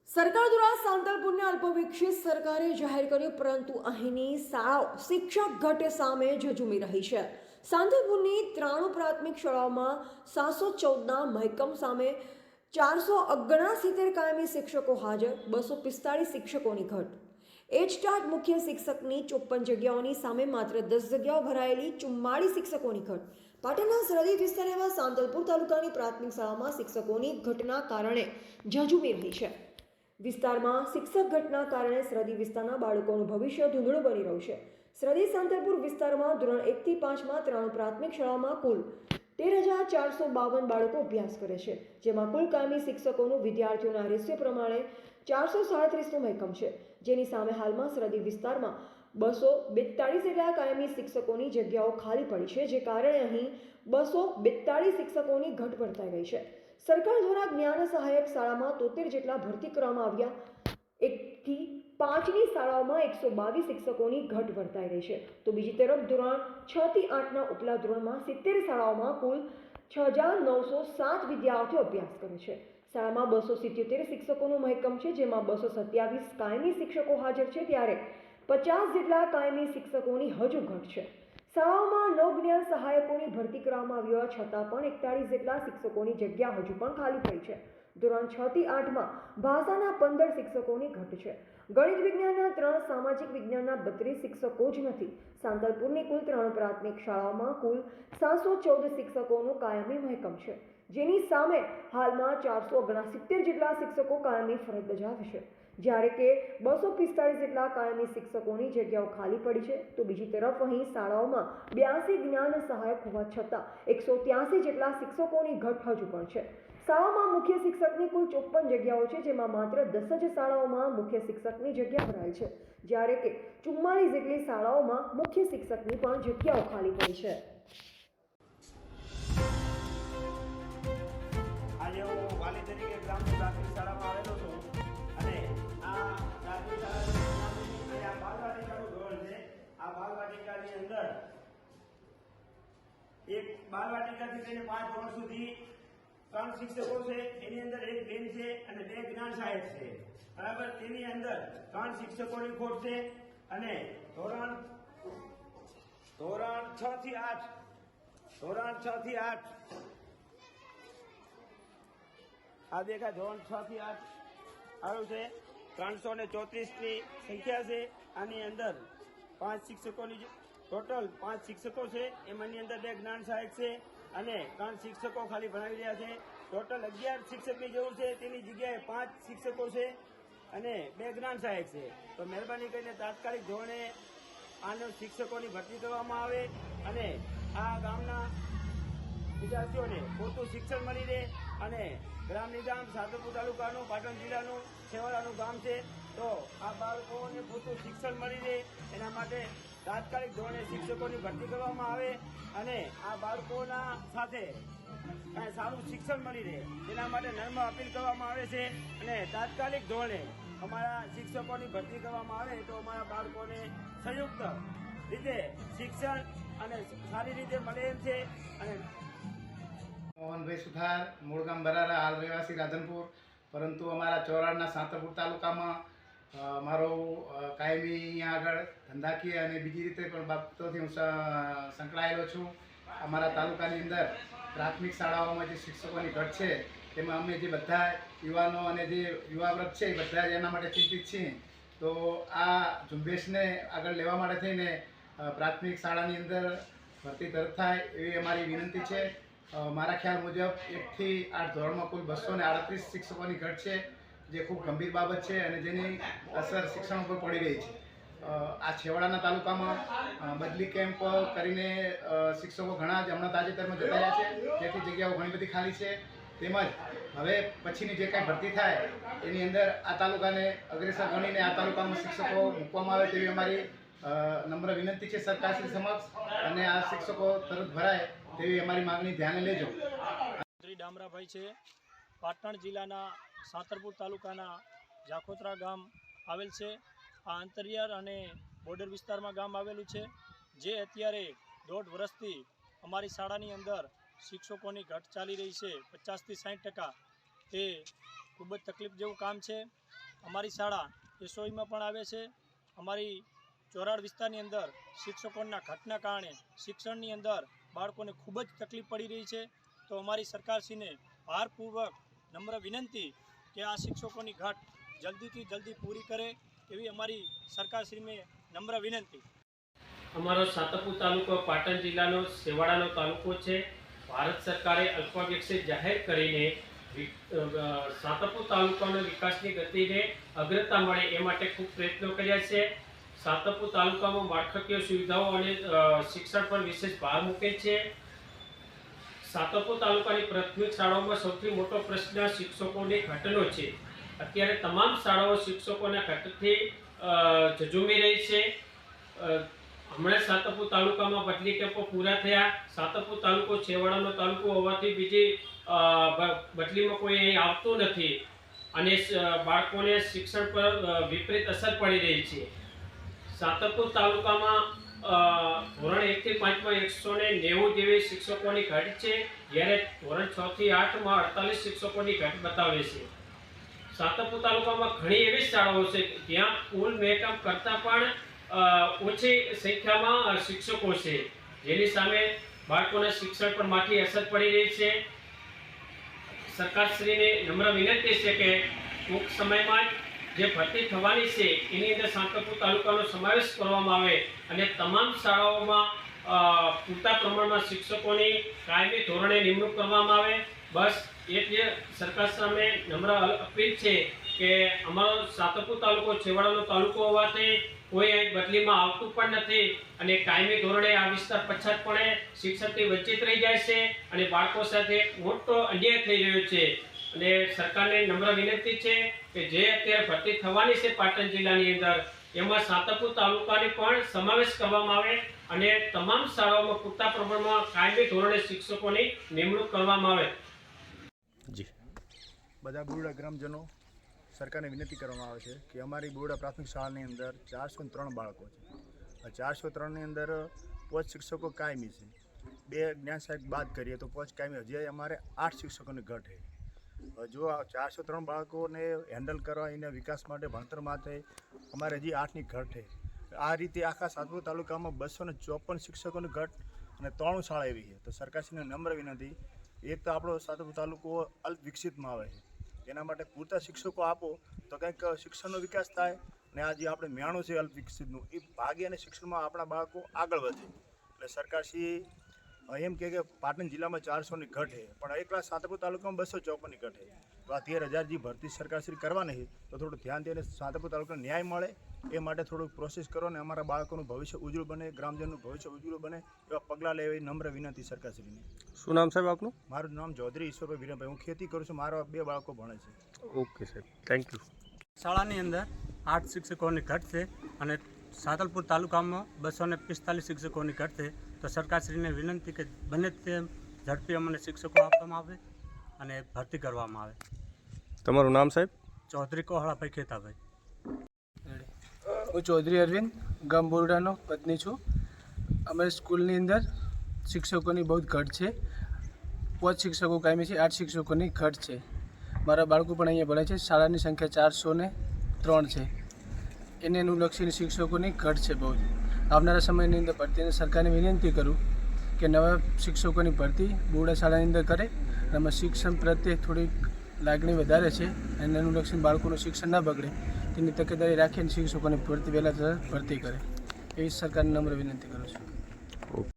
સરકાર દ્વારા સાંતલપુરને અલ્પવિકસિત સરકારે જાહેર કર્યું, પરંતુ અહીંની શાળાઓ શિક્ષક ઘટ સામે ઝઝૂમી રહી છે। સાંતલપુરની 93 પ્રાથમિક શાળાઓમાં 714ના મહેકમ સામે 479 કાયમી શિક્ષકો હાજર, 245 શિક્ષકોની ઘટ। એચટાટ મુખ્ય શિક્ષકની 54 જગ્યાઓની સામે માત્ર 10 જગ્યાઓ ભરાયેલી 44 શિક્ષકોની ઘટ। પાટણના સરહદી વિસ્તાર એવા સાંતલપુર તાલુકાની પ્રાથમિક શાળામાં શિક્ષકોની ઘટના કારણે ઝઝૂમી રહી છે। વિસ્તારમાં શિક્ષક ઘટના કારણે સરહદી વિસ્તારના બાળકોનું ભવિષ્ય ધૂંધળું બની રહ્યું છે। સરહદી સાંતલપુર વિસ્તારમાં ધોરણ 1 થી 5માં 3 પ્રાથમિક શાળામાં કુલ 13,452 બાળકો અભ્યાસ કરે છે, જેમાં કુલ કાયમી શિક્ષકોનું વિદ્યાર્થીઓના રેશિયો પ્રમાણે 437નું મહેકમ છે, જેની સામે હાલમાં સરહદી વિસ્તારમાં 242 જેટલા કાયમી શિક્ષકોની જગ્યાઓ ખાલી પડી છે, જે કારણે અહીં 242 શિક્ષકોની ઘટ વર્તાઈ ગઈ છે। સરકાર દ્વારા જ્ઞાન સહાયક શાળામાં 73 જેટલા ભરતી કરવામાં આવ્યા। 1 થી 5ની શાળાઓમાં 122 શિક્ષકોની ઘટ વર્તાઈ રહી છે, તો બીજી તરફ ધોરણ 6 થી 8ના ઉપલા ધોરણમાં 70 શાળાઓમાં કુલ 6,907 વિદ્યાર્થીઓ અભ્યાસ કરે છે। શાળામાં 277 શિક્ષકોનું મહેકમ છે, જેમાં 227 કાયમી શિક્ષકો હાજર છે, ત્યારે 50 જેટલા કાયમી શિક્ષકોની હજુ ઘટ છે। શાળાઓમાં 9 જ્ઞાન સહાયકોની ભરતી કરવામાં આવી હોવા છતાં પણ 41 જેટલા શિક્ષકોની જગ્યા હજુ પણ ખાલી પડી છે। ધોરણ 6 થી 8માં ભાષાના 15 શિક્ષકોની ઘટ છે, ગણિત વિજ્ઞાનના 3, સામાજિક વિજ્ઞાનના 32 શિક્ષકો જ નથી। સાંતલપુરની કુલ 3 પ્રાથમિક શાળાઓમાં કુલ 714 શિક્ષકોનું કાયમી મહેકમ છે, જેની સામે હાલમાં 469 જેટલા શિક્ષકો કાયમી ફરજ બજાવે છે, જ્યારે કે 245 જેટલા કાયમી શિક્ષકોની જગ્યાઓ ખાલી પડી છે। તો બીજી તરફ અહીં શાળાઓમાં 82 જ્ઞાન સહાયક હોવા છતાં 183 જેટલા શિક્ષકોની ઘટ હજુ પણ છે। શાળાઓમાં મુખ્ય શિક્ષકની કુલ 54 જગ્યાઓ છે, જેમાં માત્ર 10 જ શાળાઓમાં મુખ્ય શિક્ષકની જગ્યા ભરાય છે, જ્યારે કે 44 જેટલી શાળાઓમાં મુખ્ય શિક્ષકની પણ જગ્યાઓ ખાલી પડી છે। આજે હું વાલી તરીકે ગ્રામની પ્રાથમિક શાળામાં આવેલો છું અને આ પ્રાથમિક શાળાની આ બાલવાટિકાનું ધોરણ છે। આ બાલવાટિકાની અંદર એક બાલવાટિકાથી લઈને 5 ધોરણ સુધી 3 શિક્ષકો છે, એની અંદર એક બેન છે અને 2 જ્ઞાન સહાયક છે, બરાબર। તેની અંદર 3 શિક્ષકોની ખોટ છે અને ધોરણ 6 થી 8 આ દેખાય ધોરણ 6 થી 8 આવ્યું છે। 334ની સંખ્યા છે। આની અંદર 5 શિક્ષકોની ટોટલ 5 શિક્ષકો છે, એમાંની અંદર 2 જ્ઞાન સહાયક છે અને 3 શિક્ષકો ખાલી ભણાવી રહ્યા છે। ટોટલ 11 શિક્ષકની જરૂર છે, તેની જગ્યાએ 5 શિક્ષકો છે અને 2 જ્ઞાન સહાયક છે। તો મહેરબાની કરીને તાત્કાલિક ધોરણે આનો શિક્ષકોની ભરતી કરવામાં આવે અને આ ગામના વિદ્યાર્થીઓને પૂરતું શિક્ષણ મળી રહે અને ગ્રામ નિગમ સાંતલપુર તાલુકાનું પાટણ જિલ્લાનું છેવાડાનું ગામ છે, તો આ બાળકોને પૂરતું શિક્ષણ મળી રહે એના માટે તાત્કાલિક ધોરણે શિક્ષકોની ભરતી કરવામાં આવે અને આ બાળકોના સાથે કાંઈ સારું શિક્ષણ મળી રહે તેના માટે નમ્ર અપીલ કરવામાં આવે છે અને તાત્કાલિક ધોરણે અમારા શિક્ષકોની ભરતી કરવામાં આવે તો અમારા બાળકોને સંયુક્ત રીતે શિક્ષણ અને સારી રીતે મળે એમ છે। અને મોહનભાઈ સુથાર, મૂળ ગામ બરારા, હાલ રહેવાસી રાધનપુર, પરંતુ અમારા ચોરાડના સાંતલપુર તાલુકામાં મારો કાયમી અહીંયા આગળ ધંધાકીય અને બીજી રીતે પણ બાબતોથી હું સંકળાયેલો છું। અમારા તાલુકાની અંદર પ્રાથમિક શાળાઓમાં જે શિક્ષકોની ઘટ છે, તેમાં અમે જે બધા યુવાનો અને જે યુવા વર્ગ છે એ બધા જ એના માટે ચિંતિત છીએ। તો આ ઝુંબેશને આગળ લેવા માટે થઈને પ્રાથમિક શાળાની અંદર ભરતી તરત થાય એવી અમારી વિનંતી છે। મારા ખ્યાલ મુજબ 1 થી 8 ધોરણમાં કુલ 238 શિક્ષકોની ઘટ છે, જે ખૂબ ગંભીર બાબત છે અને જેની અસર શિક્ષણ ઉપર પડી રહી છે। આ છેવાડાના તાલુકામાં બદલી કેમ્પ કરીને શિક્ષકો ઘણા જ હમણાં તાજેતરમાં જતા રહ્યા છે, જેથી જગ્યાઓ ઘણી બધી ખાલી છે। તેમજ હવે પછીની જે કાંઈ ભરતી થાય એની અંદર આ તાલુકાને અગ્રેસર ગણીને આ તાલુકામાં શિક્ષકો મૂકવામાં આવે તેવી અમારી નમ્ર વિનંતી છે સરકારશ્રી સમક્ષ અને આ શિક્ષકો તરત ભરાય તેવી અમારી માંગણી ધ્યાને લેજો। શ્રી ડામરાભાઈ છે, પાટણ જિલ્લાના સાંતલપુર તાલુકાના જાખોત્રા ગામ આવેલ છે। આ અંતરિયાળ અને બોર્ડર વિસ્તારમાં ગામ આવેલું છે, જે અત્યારે 1.5 વર્ષથી અમારી શાળાની અંદર શિક્ષકોની ઘટ ચાલી રહી છે। 50 થી 60% તે ખૂબ જ તકલીફ જેવું કામ છે. અમારી શાળા એસઓઈમાં પણ આવે છે. અમારી ચોરાડ વિસ્તારની અંદર શિક્ષકોના ઘટના કારણે શિક્ષણની અંદર બાળકોને ખૂબ જ તકલીફ પડી રહી છે. તો અમારી સરકારશ્રીને ભારપૂર્વક નમ્ર વિનંતી કે આ શિક્ષકોની ઘટ જલ્દીથી જલ્દી પૂરી કરે એવી અમારી સરકારશ્રીને નમ્ર વિનંતી. અમારો સાતપુર તાલુકો પાટણ જિલ્લાનો સેવાડાનો તાલુકો છે. ભારત સરકારે અલ્પવિકસિત જાહેર કરીને સાતપુર તાલુકાનો વિકાસની ગતિને અગ્રતા મળે એ માટે ખૂબ પ્રયત્નો કર્યા છે. સાતપુર તાલુકામાં માળખાકીય સુવિધાઓ અને શિક્ષણ પર વિશેષ ભાર મૂકે છે. સાતપુર તાલુકાની પ્રાથમિક શાળાઓમાં સૌથી મોટો પ્રશ્ન શિક્ષકોની ઘટનો છે. અત્યારે તમામ શાળાઓ શિક્ષકોના ઘટથી ઝઝૂમી રહી છે. હમણાં સાતપુર તાલુકામાં બદલી કેમ્પો પૂરા થયા. સાતપુર તાલુકો છેવાડાનો તાલુકો હોવાથી બીજી બદલીમાં કોઈ અહીં આવતું નથી અને બાળકોને શિક્ષણ પર વિપરીત અસર પડી રહી છે. સાતપુર તાલુકામાં ધોરણ 1 થી 5માં 190 જેવી શિક્ષકોની ઘટ છે, જ્યારે ધોરણ 6 થી 8માં 48 શિક્ષકોની ઘટ બતાવે છે. સાતપુર તાલુકામાં ઘણી એવી શાળાઓ છે જ્યાં કુલ મેકઅપ કરતાં પણ ઓછી સંખ્યામાં શિક્ષકો છે, જેની સામે બાળકોના શિક્ષણ પર માઠી અસર પડી રહી છે. સરકારશ્રીને નમ્ર વિનંતી છે કે ટૂંક સમયમાં જે ભરતી થવાની છે એની અંદર સાતપુર તાલુકાનો સમાવેશ કરવામાં આવે અને તમામ શાળાઓમાં પૂરતા પ્રમાણમાં શિક્ષકોની કાયમી ધોરણે નિમણૂક કરવામાં આવે. બસ એ જ સરકાર સામે નમ્ર અપીલ છે કે અમારો સાતપુર તાલુકો છેવાડાનો તાલુકો હોવાથી કોઈ અહીં બદલીમાં આવતું પણ નથી અને કાયમી ધોરણે આ વિસ્તાર પછાતપણે શિક્ષણથી વંચિત રહી જાય છે અને બાળકો સાથે મોટો અન્યાય થઈ રહ્યો છે. અને સરકારને નમ્ર વિનંતી છે કે જે અત્યારે ભરતી થવાની છે પાટણ જિલ્લાની અંદર, એમાં સાતપુર તાલુકાની પણ સમાવેશ કરવામાં આવે અને તમામ શાળાઓમાં પૂરતા પ્રમાણમાં કાયમી ધોરણે શિક્ષકોની નિમણૂક કરવામાં આવે. બધા બોરડા ગ્રામજનો સરકારને વિનંતી કરવામાં આવે છે કે અમારી બોરડા પ્રાથમિક શાળાની અંદર 403 બાળકો છે. આ 403ની અંદર 5 શિક્ષકો કાયમી છે. 2 જ્ઞાન સહાયક બાદ કરીએ તો 5 કાયમી. હજી અમારે 8 શિક્ષકોની ઘટ છે. જો આ 403 બાળકોને હેન્ડલ કરવા, એના વિકાસ માટે, ભણતર માટે અમારે હજી 8ની ઘટ છે. આ રીતે આખા સાતપુર તાલુકામાં 254 શિક્ષકોની ઘટ અને 3 શાળા એવી છે. તો સરકારશ્રીને નમ્ર વિનંતી, એક તો આપણો સાતપુર તાલુકો અલ્પ વિકસિતમાં આવે છે, એના માટે પૂરતા શિક્ષકો આપો તો કંઈક શિક્ષણનો વિકાસ થાય અને આ જે આપણે મેણું છે અલ્પ વિકસિતનું, એ ભાગી અને શિક્ષણમાં આપણા બાળકો આગળ વધે. એટલે સરકારશ્રી એમ કે પાટણ જિલ્લામાં 400ની ઘટ છે, પણ એકલા સાતપુર તાલુકામાં 254ની ઘટ છે. તો આ 13,000 જે ભરતી સરકારશ્રી કરવાની છે તો થોડું ધ્યાન દઈને સાતપુર તાલુકાને ન્યાય મળે એ માટે થોડુંક પ્રોસેસ કરો અને અમારા બાળકોનું ભવિષ્ય ઉજ્જવળ બને, ગ્રામજનનું ભવિષ્ય ઉજ્જવળ બને એવા પગલાં લે એવી નમ્ર વિનંતી સરકારશ્રીને. શું નામ સાહેબ આપનું? મારું નામ ચૌધરી ઈશ્વરભાઈ વિરેનભાઈ. હું ખેતી કરું છું. મારા 2 બાળકો ભણે છે. ઓકે સાહેબ, થેન્ક યુ. શાળાની અંદર 8 શિક્ષકોની ઘટ છે અને સાતલપુર તાલુકામાં 245 શિક્ષકોની ઘટ છે. તો સરકારશ્રીને વિનંતી કે બને તેમ ઝડપી અમને શિક્ષકો આપવામાં આવે અને ભરતી કરવામાં આવે. તમારું નામ સાહેબ? ચૌધરી કોહળાભાઈ ખેતાભાઈ. હું ચૌધરી અરવિંદ, ગામ બોરડાનો પત્ની છું. અમારી સ્કૂલની અંદર શિક્ષકોની બહુ જ ઘટ છે. 5 શિક્ષકો કાયમી છે, 8 શિક્ષકોની ઘટ છે. મારા બાળકો પણ અહીંયા ભણે છે. શાળાની સંખ્યા 403 છે. એને અનુલક્ષીને શિક્ષકોની ઘટ છે બહુ જ. આવનારા સમયની અંદર ભરતીને સરકારને વિનંતી કરું કે નવા શિક્ષકોની ભરતી બોરડા શાળાની અંદર કરે. એમાં શિક્ષણ પ્રત્યે થોડીક લાગણી વધારે છે અને અનુલક્ષીને બાળકોનું શિક્ષણ ના બગડે તેની તકેદારી રાખીને શિક્ષકોની ભરતી વહેલા ભરતી કરે એવી સરકારને નમ્ર વિનંતી કરું છું.